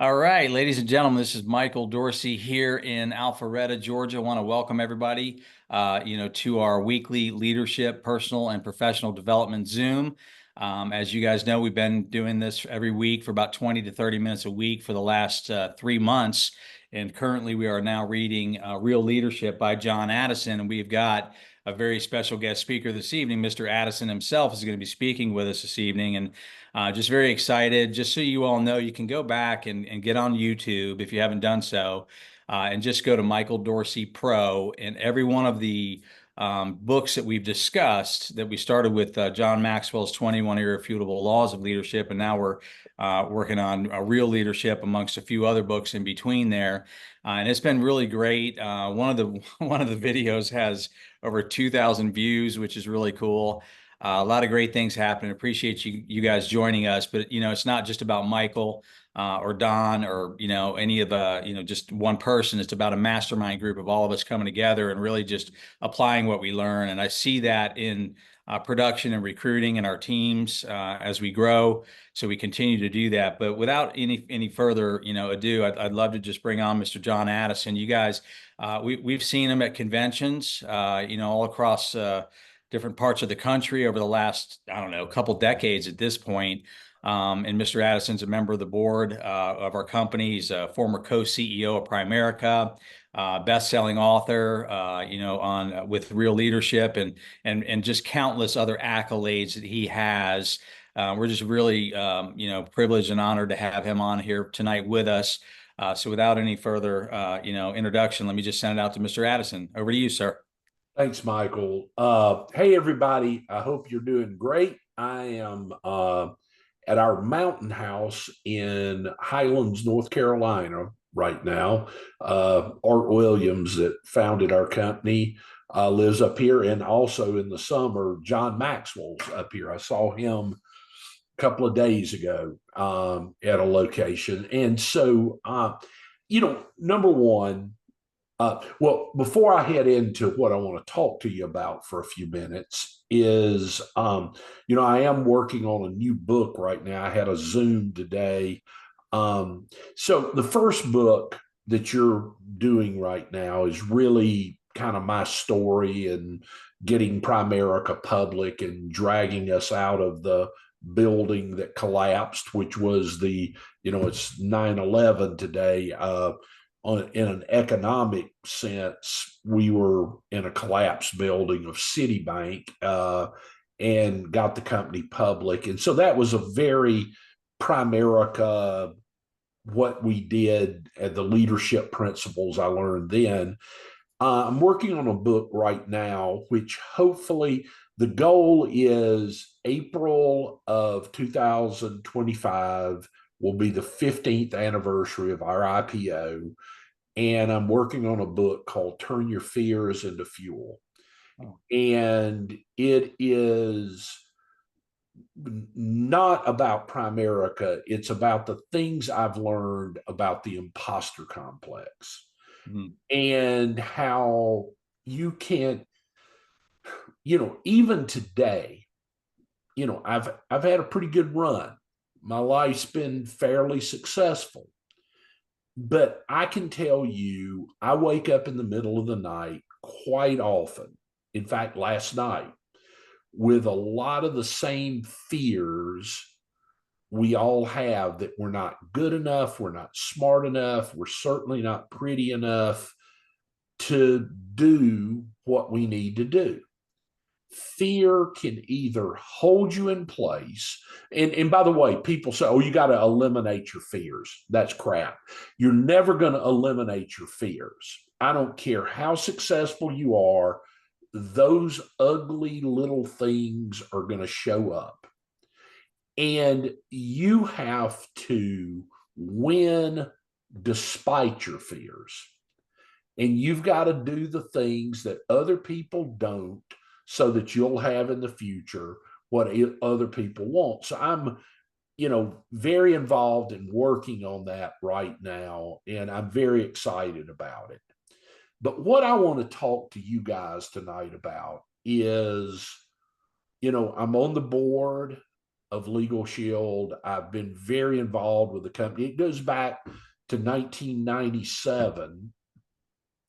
All right, ladies and gentlemen, this is Michael Dorsey here in Alpharetta, Georgia. I want to welcome everybody, to our weekly leadership, personal and professional development Zoom. As you guys know, we've been doing this every week for about 20 to 30 minutes a week for the last 3 months. And currently we are now reading Real Leadership by John Addison. And we've got a very special guest speaker this evening. Mr. Addison himself is going to be speaking with us this evening. And just very excited. Just so you all know, you can go back and get on YouTube if you haven't done so, and just go to Michael Dorsey Pro. And every one of the books that we've discussed, that we started with John Maxwell's 21 Irrefutable Laws of Leadership, and now we're working on Real Leadership amongst a few other books in between there. And it's been really great. One of the one of the videos has over 2,000 views, which is really cool. A lot of great things happening. Appreciate you guys joining us. But it's not just about Michael or Don or any of just one person. It's about a mastermind group of all of us coming together and really just applying what we learn. And I see that in production and recruiting and our teams as we grow. So we continue to do that. But without any further ado, I'd love to just bring on Mr. John Addison. You guys, we've seen him at conventions, all across different parts of the country over the last, I don't know, couple decades at this point. And Mr. Addison's a member of the board of our company. He's a former co-CEO of Primerica, best-selling author, on with Real Leadership and just countless other accolades that he has. We're just really, privileged and honored to have him on here tonight with us. So without any further, introduction, let me just send it out to Mr. Addison. Over to you, sir. Thanks, Michael. Hey, everybody. I hope you're doing great. I am at our mountain house in Highlands, North Carolina right now. Art Williams, that founded our company, lives up here. And also in the summer, John Maxwell's up here. I saw him a couple of days ago at a location. And so, number one, well, before I head into what I want to talk to you about for a few minutes is, I am working on a new book right now. I had a Zoom today. So the first book that you're doing right now is really kind of my story and getting Primerica public and dragging us out of the building that collapsed, which was it's 9/11 today. In an economic sense, we were in a collapsed building of Citibank and got the company public. And so that was a very Primerica, what we did, and the leadership principles I learned then. I'm working on a book right now, which hopefully the goal is April of 2025 will be the 15th anniversary of our IPO. And I'm working on a book called Turn Your Fears into Fuel. Oh. And it is not about Primerica. It's about the things I've learned about the imposter complex. Mm-hmm. And how you can't, even today, I've had a pretty good run. My life's been fairly successful. But I can tell you, I wake up in the middle of the night quite often. In fact, last night, with a lot of the same fears we all have, that we're not good enough, we're not smart enough, we're certainly not pretty enough to do what we need to do. Fear can either hold you in place. And by the way, people say, oh, you got to eliminate your fears. That's crap. You're never going to eliminate your fears. I don't care how successful you are. Those ugly little things are going to show up. And you have to win despite your fears. And you've got to do the things that other people don't, so that you'll have in the future what other people want. So I'm, very involved in working on that right now, and I'm very excited about it. But what I want to talk to you guys tonight about is, I'm on the board of Legal Shield. I've been very involved with the company. It goes back to 1997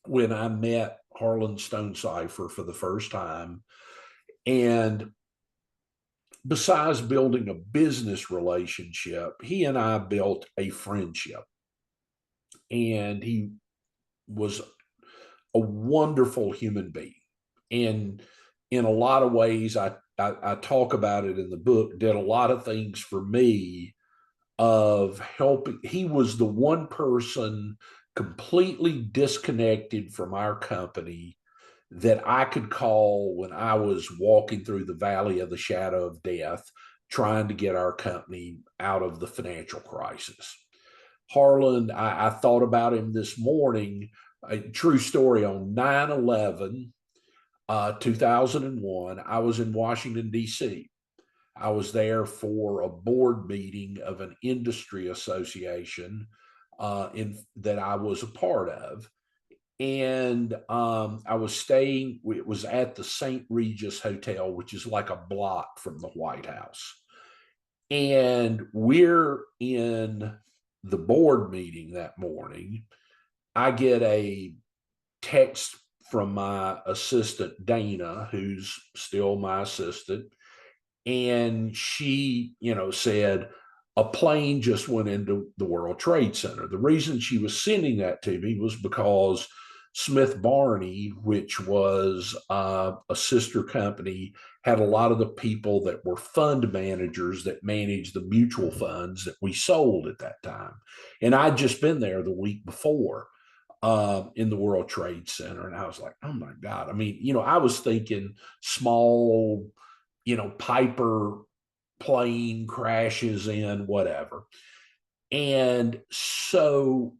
when I met Harlan Stonecipher for the first time. And besides building a business relationship, he and I built a friendship. And he was a wonderful human being. And in a lot of ways, I talk about it in the book, did a lot of things for me of helping. He was the one person completely disconnected from our company that I could call when I was walking through the valley of the shadow of death, trying to get our company out of the financial crisis. Harlan, I thought about him this morning. A true story on 9/11, 2001. I was in Washington, D.C. I was there for a board meeting of an industry association that I was a part of. And I was staying, it was at the St. Regis Hotel, which is like a block from the White House. And we're in the board meeting that morning. I get a text from my assistant, Dana, who's still my assistant. And she, said, a plane just went into the World Trade Center. The reason she was sending that to me was because Smith Barney, which was a sister company, had a lot of the people that were fund managers that managed the mutual funds that we sold at that time. And I'd just been there the week before in the World Trade Center. And I was like, oh my God. I mean, I was thinking small, Piper plane crashes in, whatever. And so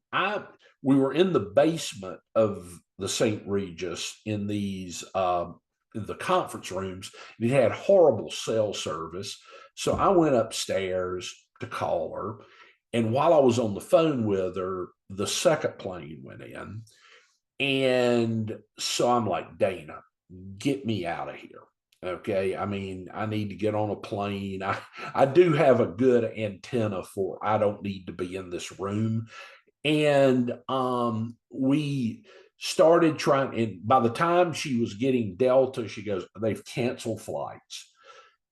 we were in the basement of the St. Regis in in the conference rooms. It had horrible cell service. So I went upstairs to call her. And while I was on the phone with her, the second plane went in. And so I'm like, Dana, get me out of here. Okay. I mean, I need to get on a plane. I do have a good antenna for I don't need to be in this room. And we started trying, and by the time she was getting Delta, she goes, they've canceled flights.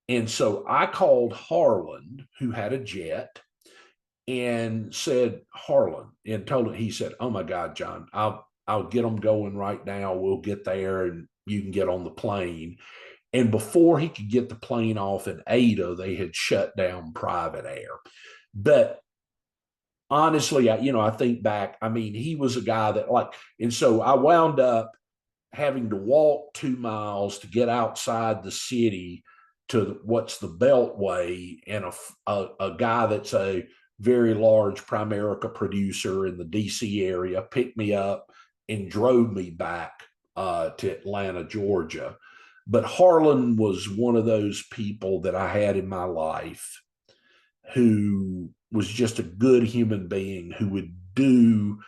And so I called Harlan, who had a jet, and said, Harlan, and told him, he said, oh my God, John, I'll get them going right now. We'll get there and you can get on the plane. And before he could get the plane off in Ada, they had shut down private air. But honestly, I think back, I mean, he was a guy that and so I wound up having to walk 2 miles to get outside the city to what's the Beltway, and a guy that's a very large Primerica producer in the DC area picked me up and drove me back to Atlanta, Georgia. But Harlan was one of those people that I had in my life who was just a good human being who would do,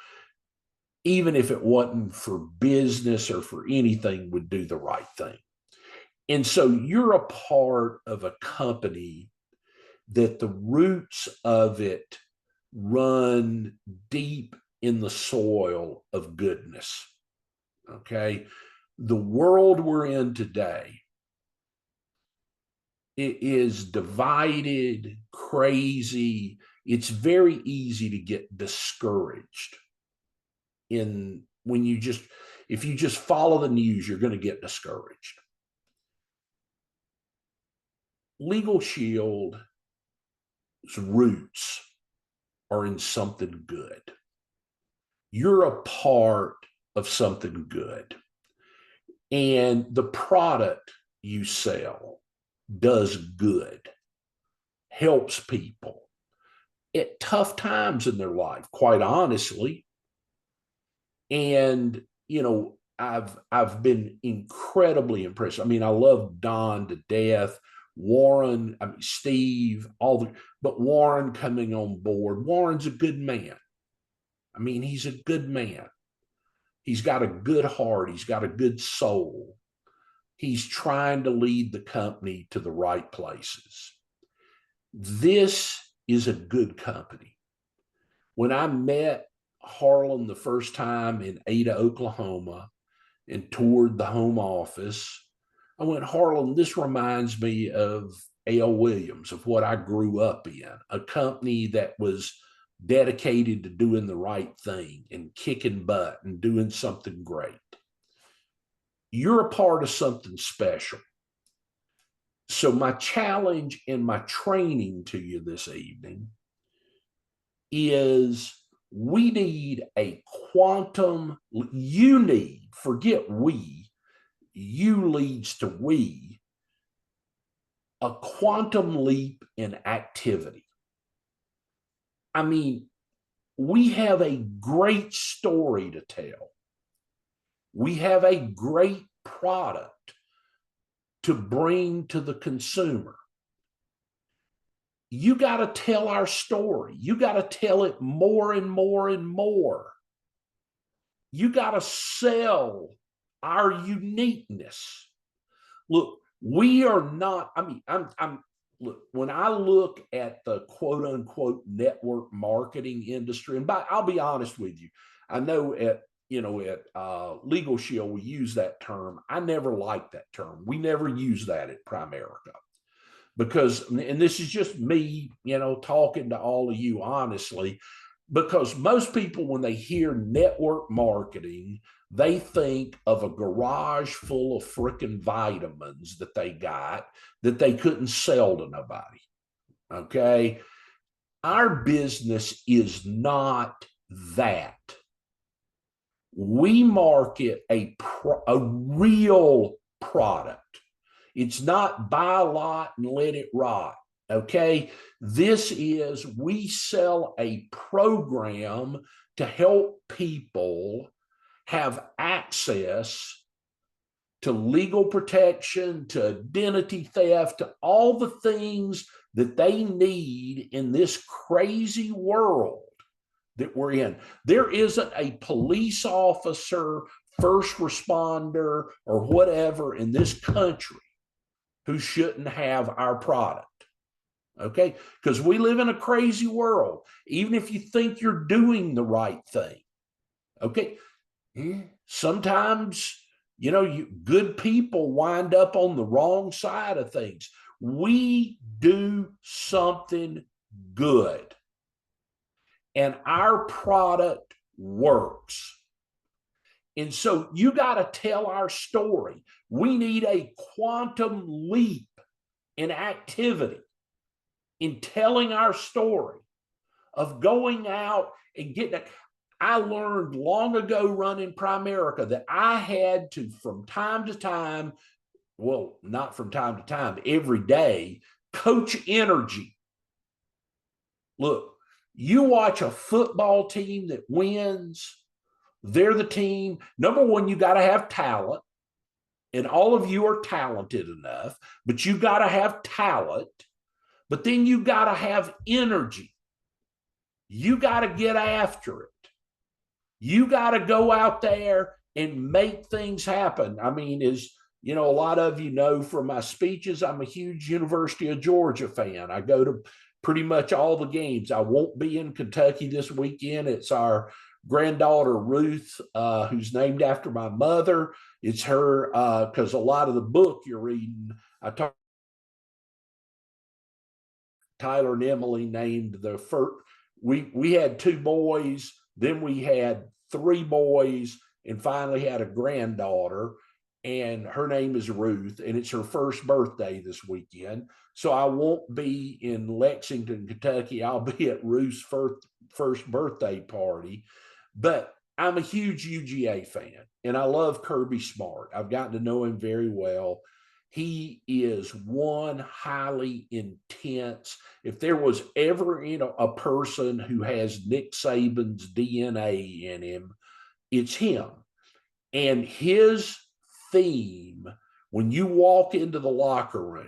even if it wasn't for business or for anything, would do the right thing. And so you're a part of a company that the roots of it run deep in the soil of goodness. Okay. The world we're in today, it is divided, crazy. It's very easy to get discouraged if you just follow the news, you're going to get discouraged. Legal Shield's roots are in something good. You're a part of something good. And the product you sell does good, helps people at tough times in their life, quite honestly. And, I've been incredibly impressed. I mean, I love Don to death. Warren, I mean, Steve, but Warren coming on board. Warren's a good man. I mean, he's a good man. He's got a good heart. He's got a good soul. He's trying to lead the company to the right places. This is a good company. When I met Harlan the first time in Ada, Oklahoma, and toured the home office, I went, Harlan, this reminds me of A.L. Williams, of what I grew up in, a company that was dedicated to doing the right thing and kicking butt and doing something great. You're a part of something special. So, my challenge and my training to you this evening is we need a quantum, you need, forget we, you leads to we, a quantum leap in activity. I mean, we have a great story to tell. We have a great product to bring to the consumer. You got to tell our story. You got to tell it more and more and more. You got to sell our uniqueness. Look, we are not, I mean, look, when I look at the quote unquote network marketing industry, and I'll be honest with you, I know at Legal Shield we use that term. I never liked that term. We never use that at Primerica because, and this is just me, talking to all of you honestly, because most people, when they hear network marketing, they think of a garage full of freaking vitamins that they got that they couldn't sell to nobody. Okay. Our business is not that. We market a real product. It's not buy a lot and let it rot. Okay. This is, we sell a program to help people have access to legal protection, to identity theft, to all the things that they need in this crazy world that we're in. There isn't a police officer, first responder, or whatever in this country who shouldn't have our product. Okay? Because we live in a crazy world. Even if you think you're doing the right thing. Okay? Sometimes, good people wind up on the wrong side of things. We do something good, and our product works. And so you got to tell our story. We need a quantum leap in activity, in telling our story, of going out and getting it. I learned long ago running Primerica that I had to, from time to time, well, not from time to time, every day, coach energy. Look, you watch a football team that wins, they're the team. Number one, you got to have talent, and all of you are talented enough, but you got to have talent, but then you got to have energy. You got to get after it. You got to go out there and make things happen. I mean, as a lot of you know from my speeches, I'm a huge University of Georgia fan. I go to pretty much all the games. I won't be in Kentucky this weekend. It's our granddaughter, Ruth, who's named after my mother. It's her, because a lot of the book you're reading, I talked Tyler and Emily named the first. We had two boys, then we had three boys, and finally had a granddaughter, and her name is Ruth, and it's her first birthday this weekend. So I won't be in Lexington, Kentucky. I'll be at Ruth's first birthday party. But I'm a huge UGA fan, and I love Kirby Smart. I've gotten to know him very well. He is one highly intense. If there was ever, a person who has Nick Saban's DNA in him, it's him. And his theme, when you walk into the locker room,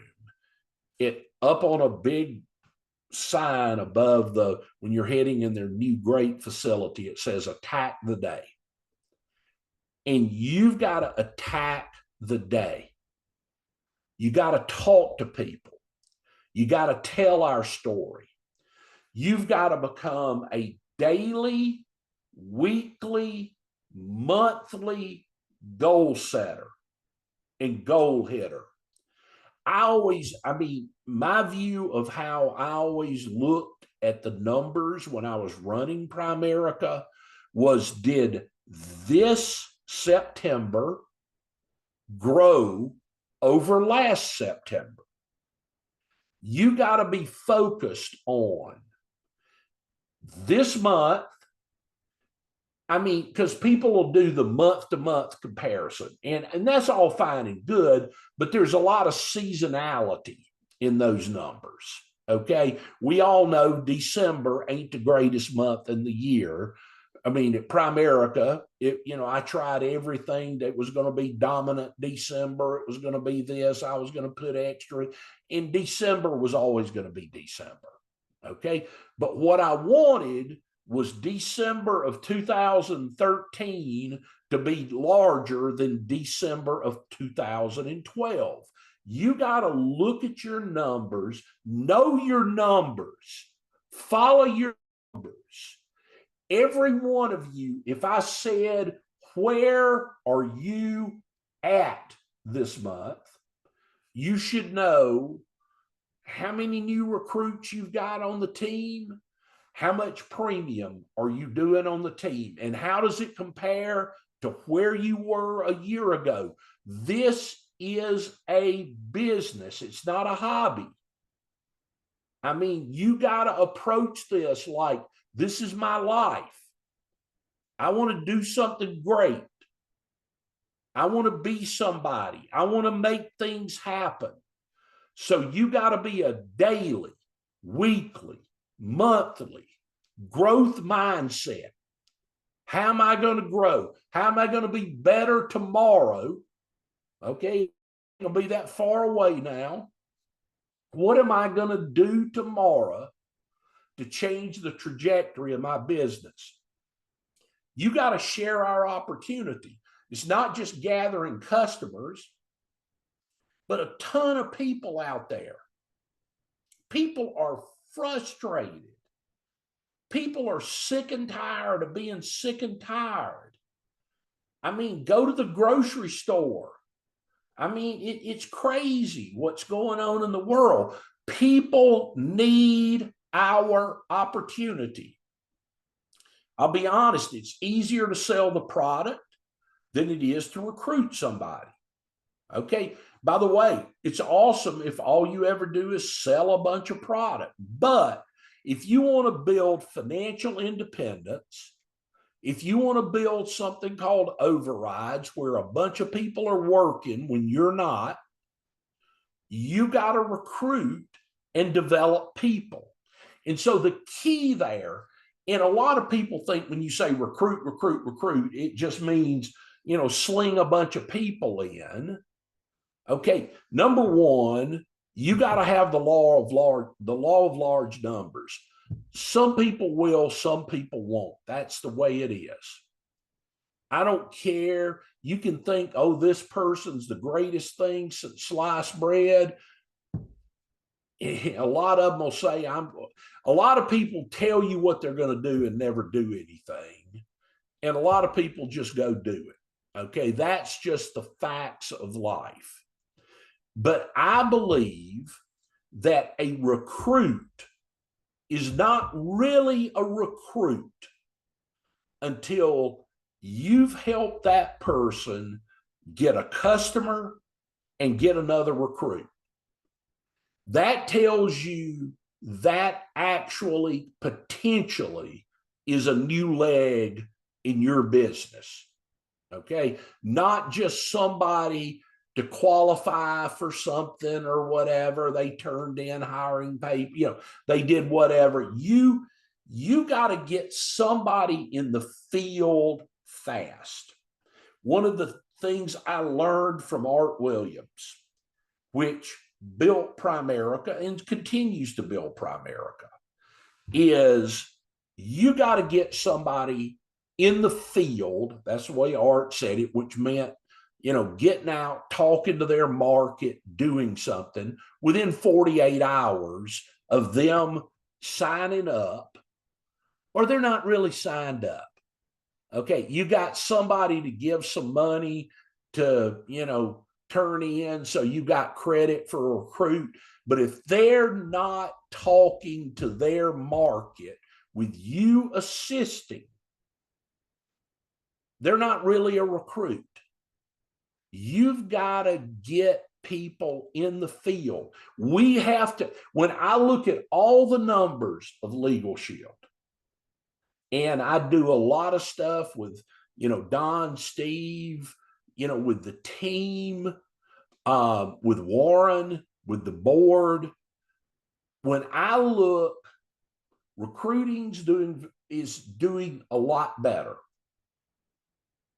it up on a big sign above when you're heading in their new great facility, it says attack the day. And you've got to attack the day. You got to talk to people. You got to tell our story. You've got to become a daily, weekly, monthly goal setter and goal hitter. I mean, my view of how I always looked at the numbers when I was running Primerica was, did this September grow over last September? You got to be focused on this month. I mean, because people will do the month to month comparison, and that's all fine and good, but there's a lot of seasonality in those numbers. Okay. We all know December ain't the greatest month in the year. I mean, at Primerica, I tried everything that was going to be dominant December. It was going to be this. I was going to put extra. In December was always going to be December. Okay. But what I wanted was December of 2013 to be larger than December of 2012. You got to look at your numbers, know your numbers, follow your numbers. Every one of you, if I said, where are you at this month? You should know how many new recruits you've got on the team, how much premium are you doing on the team, and how does it compare to where you were a year ago? This is a business. It's not a hobby. I mean, you got to approach this like, this is my life. I want to do something great. I want to be somebody. I want to make things happen. So you got to be a daily, weekly, monthly growth mindset. How am I going to grow? How am I going to be better tomorrow? Okay, it'll be that far away now. What am I going to do tomorrow to change the trajectory of my business? You got to share our opportunity. It's not just gathering customers, but a ton of people out there. People are frustrated. People are sick and tired of being sick and tired. I mean, go to the grocery store. I mean, it's crazy what's going on in the world. People need our opportunity. I'll be honest, it's easier to sell the product than it is to recruit somebody. Okay. By the way, it's awesome if all you ever do is sell a bunch of product. But if you want to build financial independence, if you want to build something called overrides where a bunch of people are working when you're not, you got to recruit and develop people. And so the key there, and a lot of people think when you say recruit, it just means, sling a bunch of people in. Okay, number one, you got to have the law of large numbers. Some people will, some people won't. That's the way it is. I don't care. You can think, oh, this person's the greatest thing since sliced bread. A lot of them will say, a lot of people tell you what they're going to do and never do anything. And a lot of people just go do it. Okay, that's just the facts of life. But I believe that a recruit is not really a recruit until you've helped that person get a customer and get another recruit. That tells you that actually potentially is a new leg in your business. Okay, not just somebody to qualify for something or whatever. They turned in hiring paper, they did whatever. You got to get somebody in the field fast. One of the things I learned from Art Williams, which built Primerica and continues to build Primerica, is you got to get somebody in the field. That's the way Art said it, which meant getting out, talking to their market, doing something within 48 hours of them signing up, or they're not really signed up. Okay, you got somebody to give some money to, turn in, so you got credit for a recruit. But if they're not talking to their market with you assisting, they're not really a recruit. You've got to get people in the field. We have to, when I look at all the numbers of Legal Shield, and I do a lot of stuff with, Don, Steve, with the team, with Warren, with the board. When I look, is doing a lot better.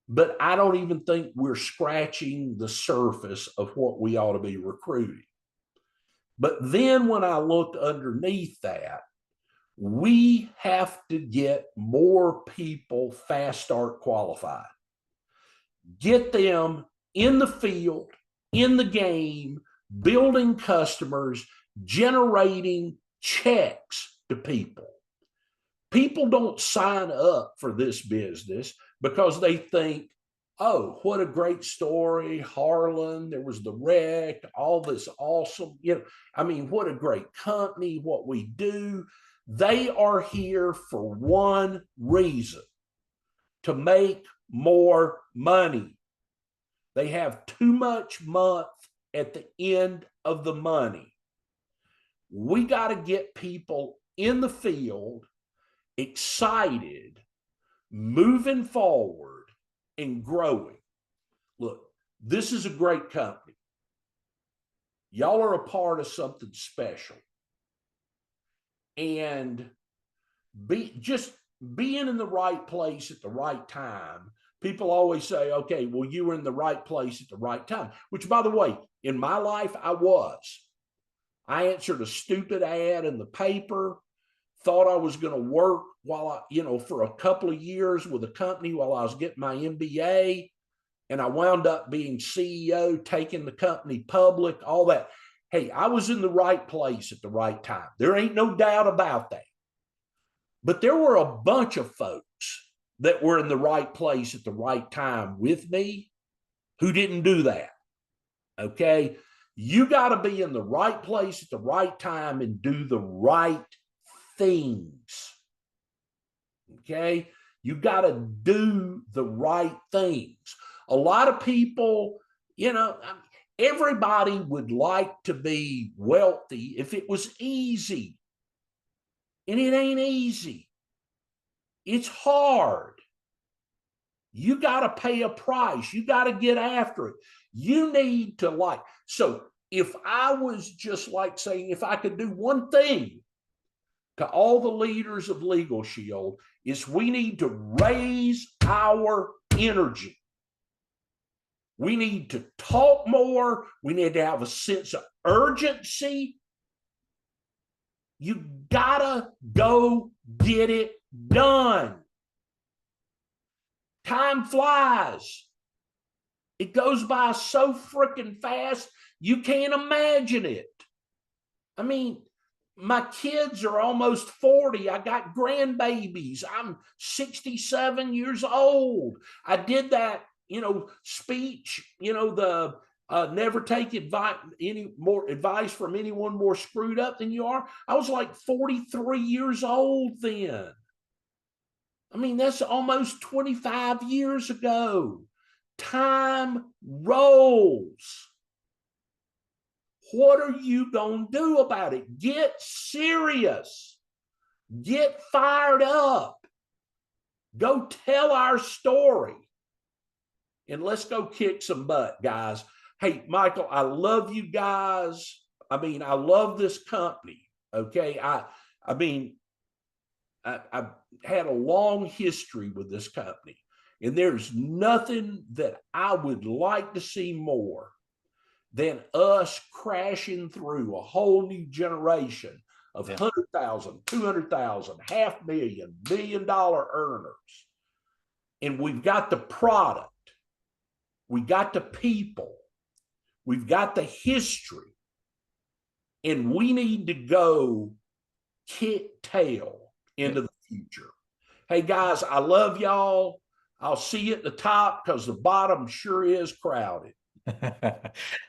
But I don't even think we're scratching the surface of what we ought to be recruiting. But then when I look underneath that, we have to get more people fast start qualified. Get them in the field, in the game, building customers, generating checks to people. People don't sign up for this business because they think, oh, what a great story, Harlan, there was the wreck, all this awesome, what a great company, what we do. They are here for one reason: to make more money. They have too much month at the end of the money. We got to get people in the field, excited, moving forward, and growing. Look, this is a great company. Y'all are a part of something special. And just being in the right place at the right time. People always say, okay, well, you were in the right place at the right time, which, by the way, in my life, I was. I answered a stupid ad in the paper, thought I was going to work for a couple of years with a company while I was getting my MBA. And I wound up being CEO, taking the company public, all that. Hey, I was in the right place at the right time. There ain't no doubt about that. But there were a bunch of folks that were in the right place at the right time with me who didn't do that. Okay. You got to be in the right place at the right time and do the right things. Okay. You got to do the right things. A lot of people, everybody would like to be wealthy if it was easy. And it ain't easy. It's hard. You got to pay a price. You got to get after it. You need to so if I was just saying, if I could do one thing to all the leaders of Legal Shield, is we need to raise our energy. We need to talk more. We need to have a sense of urgency. You gotta go get it done. Time flies. It goes by so freaking fast, you can't imagine it. I mean, my kids are almost 40. I got grandbabies. I'm 67 years old. I did that, speech, the never take any more advice from anyone more screwed up than you are. I was like 43 years old then. I mean, that's almost 25 years ago. Time rolls. What are you going to do about it? Get serious. Get fired up. Go tell our story. And let's go kick some butt, guys. Hey, Michael, I love you guys. I mean, I love this company. Okay. I've had a long history with this company, and there's nothing that I would like to see more than us crashing through a whole new generation of 100,000, 200,000, $500,000, $1 million earners. And we've got the product. we got the people, we've got the history, and we need to go kick tail into the future. Hey guys, I love y'all. I'll see you at the top because the bottom sure is crowded.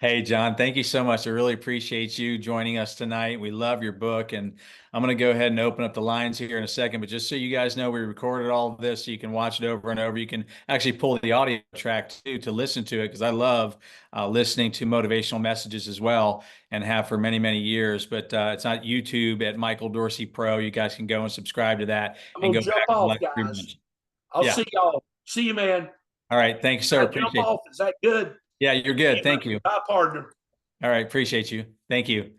Hey, John, thank you so much. I really appreciate you joining us tonight. We love your book, and I'm going to go ahead and open up the lines here in a second. But just so you guys know, we recorded all of this so you can watch it over and over. You can actually pull the audio track too to listen to it because I love listening to motivational messages as well and have for many, many years. But it's on YouTube at Michael Dorsey Pro. You guys can go and subscribe to that I'm and gonna go jump back and off, watch pretty guys. much. I'll Yeah. see y'all. See you, man. All right. Thanks, sir. I jump Appreciate it. off. Is that good? Yeah, you're good. Thank you. Bye, partner. All right. Appreciate you. Thank you.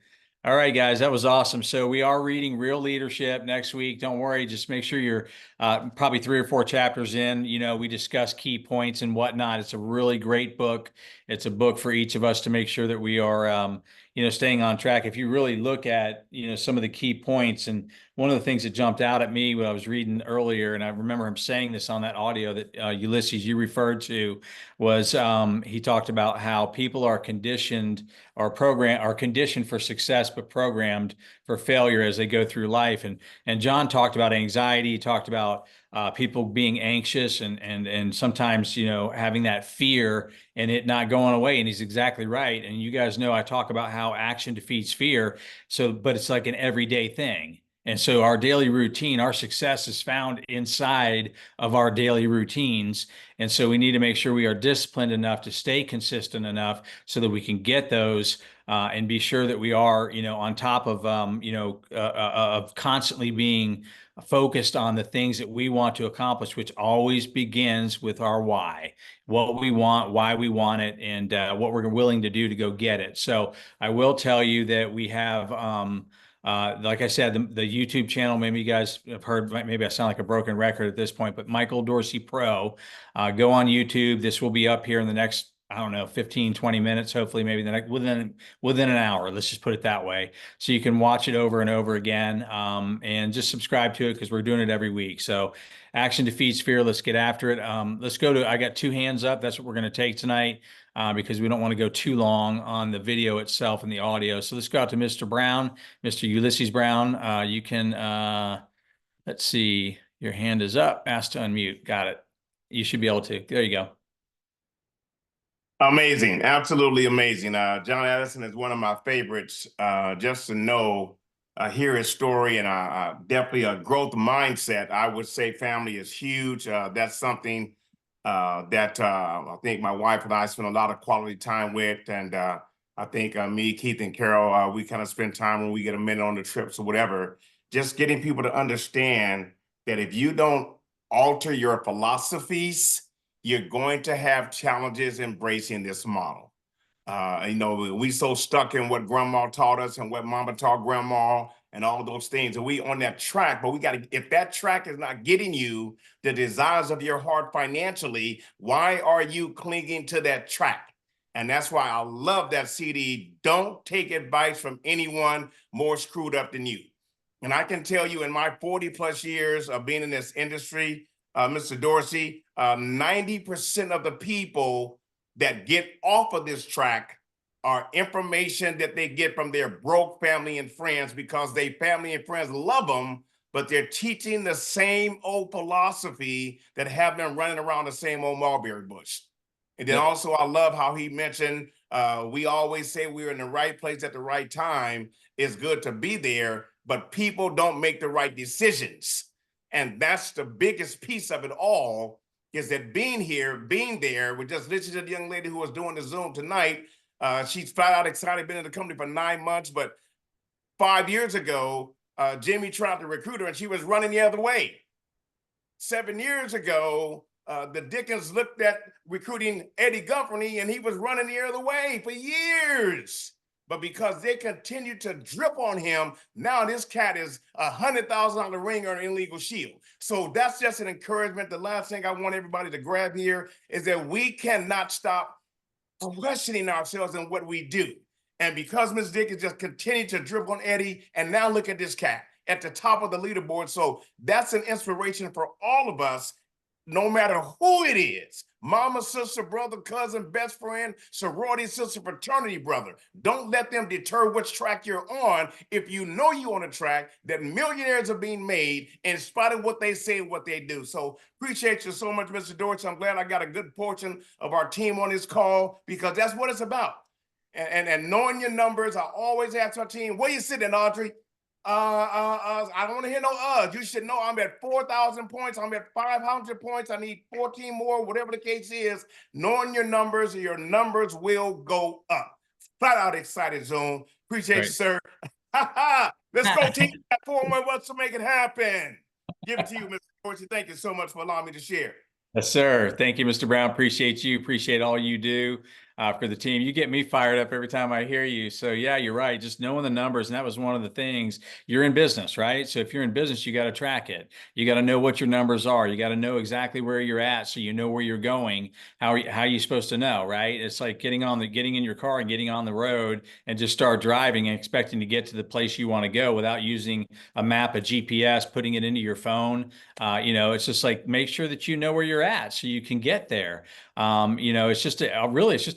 All right, guys, that was awesome. So we are reading Real Leadership next week. Don't worry. Just make sure you're probably 3 or 4 chapters in. You know, we discuss key points and whatnot. It's a really great book. It's a book for each of us to make sure that we are, staying on track. If you really look at, some of the key points, and one of the things that jumped out at me when I was reading earlier, and I remember him saying this on that audio that Ulysses, you referred to, was he talked about how people are conditioned are conditioned for success, but programmed for failure as they go through life. And John talked about anxiety. He talked about people being anxious and sometimes having that fear and it not going away. And he's exactly right. And you guys know I talk about how action defeats fear. So, but it's like an everyday thing. And so our daily routine, our success is found inside of our daily routines. And so we need to make sure we are disciplined enough to stay consistent enough so that we can get those and be sure that we are, on top of, of constantly being focused on the things that we want to accomplish, which always begins with our why, what we want, why we want it, and what we're willing to do to go get it. So I will tell you that we have, like I said, the YouTube channel, maybe you guys have heard, maybe I sound like a broken record at this point, but Michael Dorsey Pro, go on YouTube. This will be up here in the next, I don't know, 15, 20 minutes, hopefully maybe the next, within an hour. Let's just put it that way. So you can watch it over and over again, and just subscribe to it because we're doing it every week. So action defeats fear. Let's get after it. Let's go to, I got 2 hands up. That's what we're going to take tonight. Because we don't want to go too long on the video itself and the audio. So let's go out to Mr. Brown, Mr. Ulysses Brown. You can, let's see, your hand is up, asked to unmute. Got it. You should be able to. There you go. Amazing. Absolutely amazing. John Addison is one of my favorites. Just to know, hear his story, and definitely a growth mindset. I would say family is huge. That's something that I think my wife and I spend a lot of quality time with. And I think me, Keith, and Carol, we kind of spend time when we get a minute on the trips or whatever, just getting people to understand that if you don't alter your philosophies, you're going to have challenges embracing this model. We so stuck in what grandma taught us and what mama taught grandma and all those things. And we on that track, but we got to, if that track is not getting you the desires of your heart financially, why are you clinging to that track? And that's why I love that CD. Don't take advice from anyone more screwed up than you. And I can tell you in my 40 plus years of being in this industry, Mr. Dorsey, 90% of the people that get off of this track are information that they get from their broke family and friends because their family and friends love them, but they're teaching the same old philosophy that have them running around the same old mulberry bush. And then also, I love how he mentioned, we always say we're in the right place at the right time. It's good to be there, but people don't make the right decisions. And that's the biggest piece of it all, is that being here, being there, we just listened to the young lady who was doing the Zoom tonight. She's flat out excited, been in the company for 9 months, but 5 years ago, Jimmy tried to recruit her and she was running the other way. 7 years ago, the Dickens looked at recruiting Eddie Gumperney and he was running the other way for years. But because they continued to drip on him, now this cat is $100,000 ring or an illegal shield. So that's just an encouragement. The last thing I want everybody to grab here is that we cannot stop questioning ourselves in what we do. And because Ms. Dickens just continued to drip on Eddie, and now look at this cat at the top of the leaderboard. So that's an inspiration for all of us. no matter who it is, mama, sister, brother, cousin, best friend, sorority, sister, fraternity, brother. Don't let them deter which track you're on. If you know you're on a track that millionaires are being made in spite of what they say and what they do. So appreciate you so much, Mr. Dortch. I'm glad I got a good portion of our team on this call because that's what it's about. And knowing your numbers, I always ask our team, where you sitting, Audrey? I don't want to hear no You should know I'm at 4,000 points. I'm at 500 points. I need 14 more, whatever the case is. Knowing your numbers will go up. Flat out excited, Zoom. Appreciate you, sir. Let's go, team. 4-1 wants to make it happen. Give it to you, Mr. Dorsey. Thank you so much for allowing me to share. Yes, sir. Thank you, Mr. Brown. Appreciate you. Appreciate all you do for the team. You get me fired up every time I hear you. So yeah, you're right. Just knowing the numbers. And that was one of the things. You're in business, right? So if you're in business, you got to track it. You got to know what your numbers are. You got to know exactly where you're at so you know where you're going. How are you supposed to know, right? It's like getting in your car and getting on the road and just start driving and expecting to get to the place you want to go without using a map, a GPS, putting it into your phone. It's just like make sure that you know where you're at so you can get there. It's just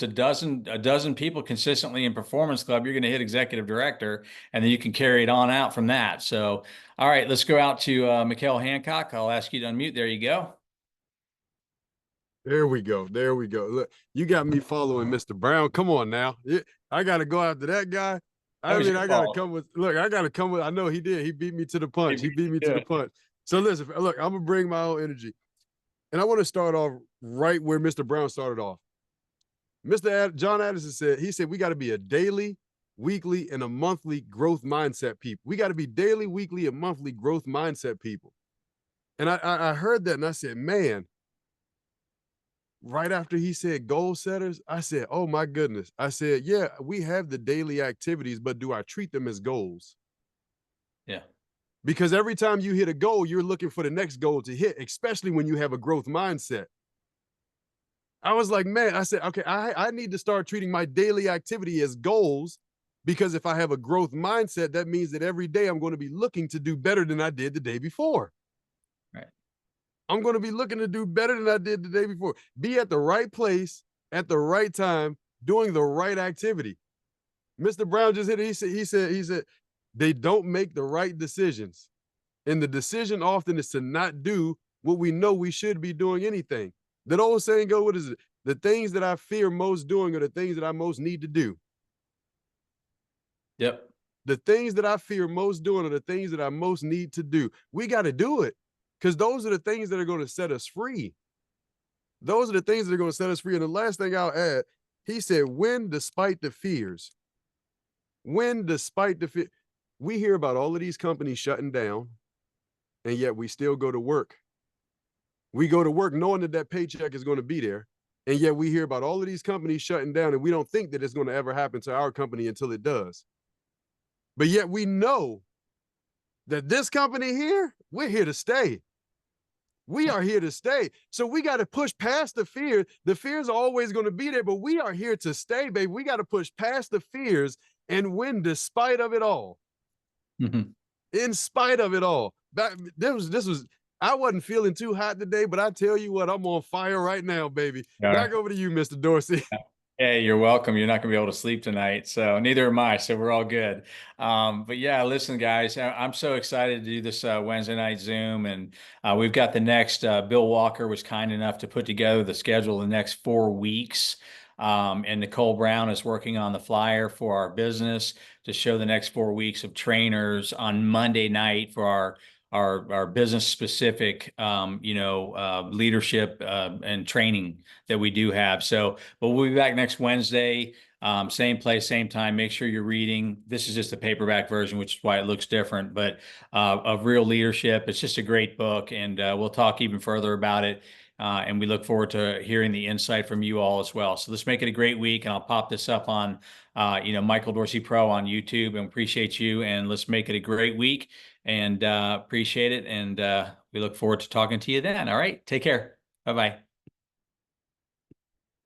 a dozen people consistently in Performance Club. You're going to hit executive director, and then you can carry it on out from that. So, all right, let's go out to Mikhail Hancock. I'll ask you to unmute. There you go. There we go. There we go. Look, you got me following Mr. Brown. Come on now. I got to go after that guy. I got to come with, I know he did. He beat me to the punch. He beat me to the punch. So listen, look, I'm going to bring my own energy. And I want to start off right where Mr. Brown started off. John Addison said, we got to be a daily, weekly, and a monthly growth mindset people. We got to be daily, weekly, and monthly growth mindset people. And I heard that and I said, man, right after he said goal setters, I said, oh my goodness. I said, yeah, we have the daily activities, but do I treat them as goals? Yeah. Because every time you hit a goal, you're looking for the next goal to hit, especially when you have a growth mindset. I was like, man, I said, okay, I need to start treating my daily activity as goals, because if I have a growth mindset, that means that every day I'm going to be looking to do better than I did the day before. Right. I'm going to be looking to do better than I did the day before. Be at the right place at the right time, doing the right activity. Mr. Brown just hit it. He said, they don't make the right decisions. And the decision often is to not do what we know we should be doing anything. That old saying go, what is it? The things that I fear most doing are the things that I most need to do. Yep. The things that I fear most doing are the things that I most need to do. We got to do it because those are the things that are going to set us free. Those are the things that are going to set us free. And the last thing I'll add, he said, win despite the fears. Win despite the fear. We hear about all of these companies shutting down, and yet we still go to work. We go to work knowing that that paycheck is going to be there, and yet we hear about all of these companies shutting down, and we don't think that it's going to ever happen to our company until it does. But yet we know that this company here, we're here to stay. We are here to stay. So we got to push past the fear. The fears are always going to be there, but we are here to stay, baby. We got to push past the fears and win despite of it all. Mm-hmm. In spite of it all. I wasn't feeling too hot today, but I tell you what, I'm on fire right now, baby. Back over to you, Mr. Dorsey. Hey, you're welcome. You're not going to be able to sleep tonight. So neither am I. So we're all good. But yeah, listen, guys, I'm so excited to do this Wednesday night Zoom. And we've got the next, Bill Walker was kind enough to put together the schedule the next 4 weeks. And Nicole Brown is working on the flyer for our business to show the next 4 weeks of trainers on Monday night for our business specific, leadership and training that we do have. So, but we'll be back next Wednesday, same place, same time. Make sure you're reading. This is just the paperback version, which is why it looks different, but of Real Leadership. It's just a great book, and we'll talk even further about it. And we look forward to hearing the insight from you all as well. So let's make it a great week, and I'll pop this up on, Michael Dorsey Pro on YouTube, and appreciate you. And let's make it a great week, and appreciate it. And we look forward to talking to you then. All right. Take care. Bye-bye.